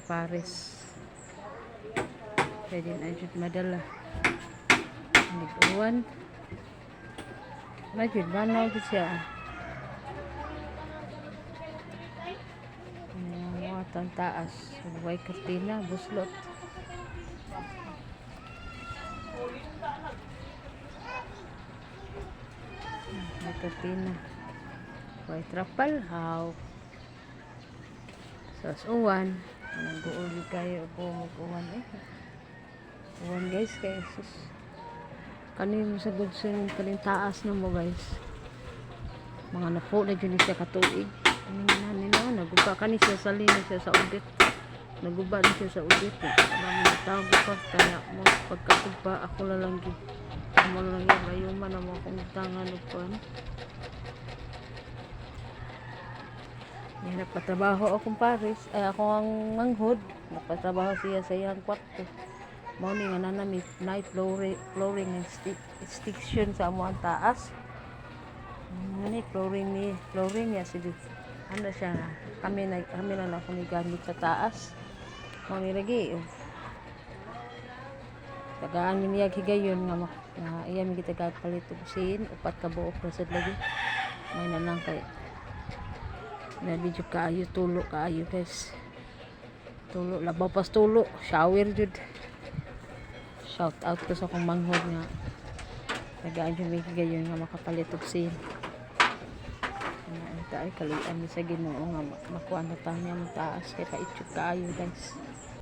ang pares. Kaya din ay jud madala. Nag-uwan. Majud banaw gid siya. Ang taas. Huwag kurtina, buslot. May kurtina. Huwag trapal. How? So, uwan. Nag-uuli kayo po mag-uwan eh. Uwan guys, kaya sus. Kanin mo sa gudsin, kanin taas na mo guys. Mga napo na dyan siya katuig. Naguba ka ni siya sa linis siya sa udit. Naguba ni siya sa udit. Maraming tawag pa kaya mo pagkatuba ako lalanggi. Amo lang yung layuman na mo akong tangan upan. Nagpatrabaho akong pares. Ay ako ang manghod. Nagpatrabaho siya sa iyang kwarto. Morning nga na night flooring and stiction sa amo ang taas. Ngani flooring niya si ano siya kami na lang kami gamit sa taas mo ni lagi tagaan mi niya higayon nga iya mi kita palit usin upat ka buok na sad lagi may na lang kay na video kaayo tulo kaayo guys tulo labaw pas tulo shower jud shout out ko sa akong manghod nga tagaan jud mi higayon nga makapalit usin ay kalian ni sa Ginoo nga makuha na ta niya mo taas kay kaitsyo kaayo guys.